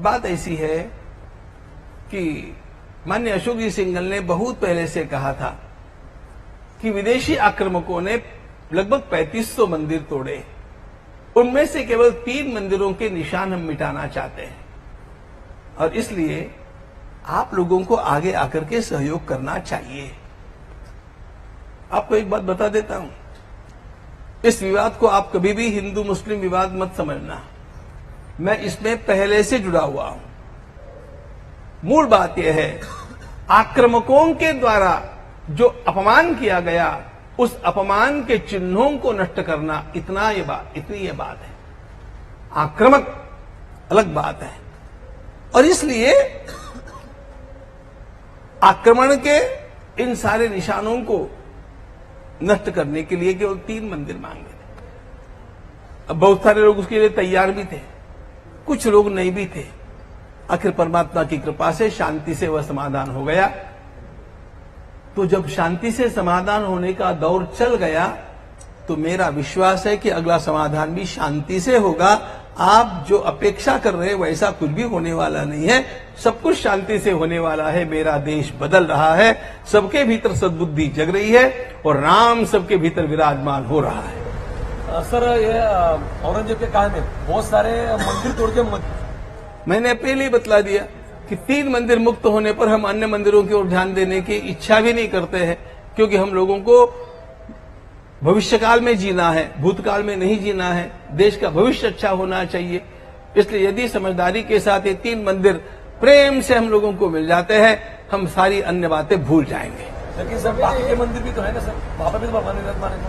बात ऐसी है कि माननीय अशोक जी सिंघल ने बहुत पहले से कहा था कि विदेशी आक्रमकों ने लगभग 3500 मंदिर तोड़े, उनमें से केवल 3 मंदिरों के निशान हम मिटाना चाहते हैं और इसलिए आप लोगों को आगे आकर के सहयोग करना चाहिए। आपको एक बात बता देता हूं, इस विवाद को आप कभी भी हिंदू मुस्लिम विवाद मत समझना, मैं इसमें पहले से जुड़ा हुआ हूं। मूल बात यह है, आक्रमकों के द्वारा जो अपमान किया गया, उस अपमान के चिन्हों को नष्ट करना, इतनी ये बात है। आक्रामक अलग बात है और इसलिए आक्रमण के इन सारे निशानों को नष्ट करने के लिए केवल 3 मंदिर मांगे थे। अब बहुत सारे लोग उसके लिए तैयार भी थे, कुछ लोग नहीं भी थे। आखिर परमात्मा की कृपा से शांति से वह समाधान हो गया। तो जब शांति से समाधान होने का दौर चल गया तो मेरा विश्वास है कि अगला समाधान भी शांति से होगा। आप जो अपेक्षा कर रहे हैं वैसा कुछ भी होने वाला नहीं है, सब कुछ शांति से होने वाला है। मेरा देश बदल रहा है, सबके भीतर सद्बुद्धि जग रही है और राम सबके भीतर विराजमान हो रहा है। सर, ये औरंगजेब के काल में बहुत सारे मंदिर तोड़ के मैंने पहले ही बतला दिया कि 3 मंदिर मुक्त होने पर हम अन्य मंदिरों की ओर ध्यान देने की इच्छा भी नहीं करते हैं, क्योंकि हम लोगों को भविष्यकाल में जीना है, भूतकाल में नहीं जीना है। देश का भविष्य अच्छा होना चाहिए। इसलिए यदि समझदारी के साथ ये 3 मंदिर प्रेम से हम लोगों को मिल जाते हैं, हम सारी अन्य बातें भूल जाएंगे। लेकिन सर, बाकी के मंदिर भी तो है ना सर, वहां पर भी तो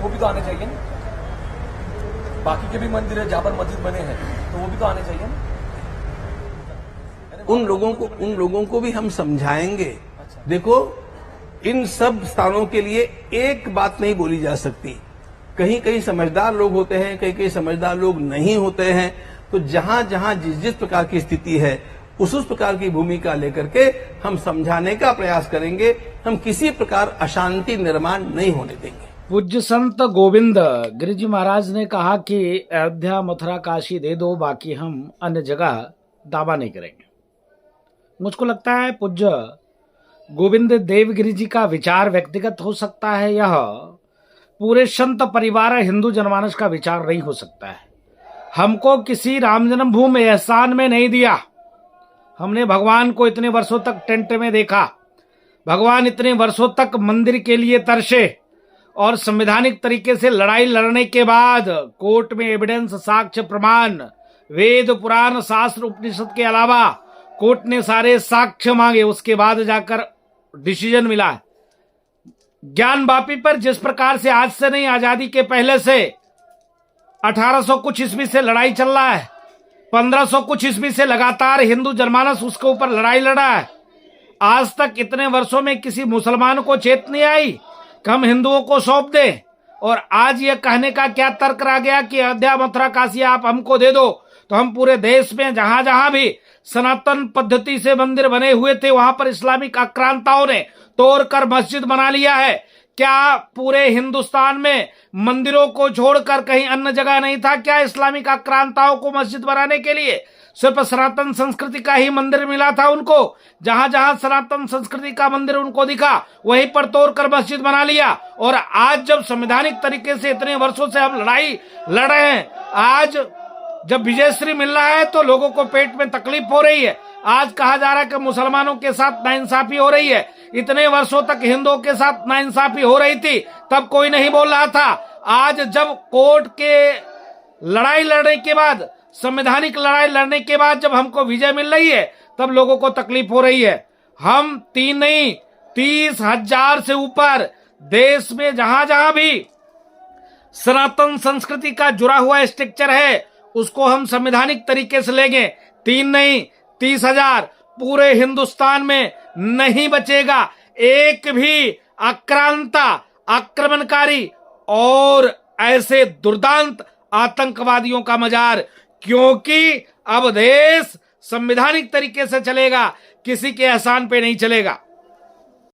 वो भी तो आने चाहिए ना। बाकी के भी मंदिर है जहां पर मस्जिद बने हैं, तो वो भी तो आने चाहिए ना। उन लोगों को भी हम समझाएंगे। देखो, इन सब स्थानों के लिए एक बात नहीं बोली जा सकती। कहीं कहीं समझदार लोग होते हैं, कहीं कहीं समझदार लोग नहीं होते हैं। तो जहां जहां जिस प्रकार की स्थिति है, उस प्रकार की भूमिका लेकर के हम समझाने का प्रयास करेंगे। हम किसी प्रकार अशांति निर्माण नहीं होने देंगे। पूज्य संत गोविंद गिरि जी महाराज ने कहा कि अयोध्या, मथुरा, काशी दे दो, बाकी हम अन्य जगह दावा नहीं करेंगे। मुझको लगता है पूज्य गोविंद देवगिरी जी का विचार व्यक्तिगत हो सकता है, यह पूरे संत परिवार हिंदू जनमानस का विचार नहीं हो सकता है। हमको किसी राम जन्मभूमि एहसान में नहीं दिया। हमने भगवान को इतने वर्षों तक टेंट में देखा, भगवान इतने वर्षों तक मंदिर के लिए तरसे और संवैधानिक तरीके से लड़ाई लड़ने के बाद कोर्ट में एविडेंस, साक्ष्य, प्रमाण, वेद, पुराण, शास्त्र, उपनिषद के अलावा कोर्ट ने सारे साक्ष्य मांगे, उसके बाद जाकर डिसीजन मिला है। ज्ञान वापी पर जिस प्रकार से आज से नहीं, आजादी के पहले से 1800 कुछ ईस्वी से लड़ाई चल रहा है, 1500 कुछ ईस्वी से लगातार हिंदू जनमानस उसके ऊपर लड़ाई लड़ा है। आज तक इतने वर्षों में किसी मुसलमान को चेत नहीं आई कि हम हिंदुओं को सौंप दें, और आज यह कहने का क्या तर्क रह गया कि अयोध्या, मथुरा, काशी आप हमको दे दो, तो हम पूरे देश में जहां जहां भी सनातन पद्धति से मंदिर बने हुए थे वहां पर इस्लामिक आक्रांताओं ने तोड़कर मस्जिद बना लिया है। क्या पूरे हिंदुस्तान में मंदिरों को छोड़कर कहीं अन्य जगह नहीं था क्या इस्लामिक आक्रांताओं को मस्जिद बनाने के लिए? सिर्फ सनातन संस्कृति का ही मंदिर मिला था उनको। जहां जहां सनातन संस्कृति का मंदिर उनको दिखा वहीं पर तोड़कर मस्जिद बना लिया। और आज जब संवैधानिक तरीके से इतने वर्षों से हम लड़ाई लड़ रहे हैं, आज जब विजयश्री मिल रहा है तो लोगों को पेट में तकलीफ हो रही है। आज कहा जा रहा है कि मुसलमानों के साथ नाइंसाफी हो रही है। इतने वर्षों तक हिंदुओं के साथ नाइंसाफी हो रही थी, तब कोई नहीं बोल रहा था। आज जब कोर्ट के लड़ाई लड़ने के बाद, संवैधानिक लड़ाई लड़ने के बाद जब हमको विजय मिल रही है, तब लोगों को तकलीफ हो रही है। हम 3 नहीं 30,000 से ऊपर देश में जहां जहां भी सनातन संस्कृति का जुड़ा हुआ स्ट्रक्चर है उसको हम संवैधानिक तरीके से लेंगे। 3 नहीं 30,000 पूरे हिंदुस्तान में नहीं बचेगा एक भी आक्रांता, आक्रमणकारी और ऐसे दुर्दांत आतंकवादियों का मजार, क्योंकि अब देश संवैधानिक तरीके से चलेगा, किसी के एहसान पे नहीं चलेगा।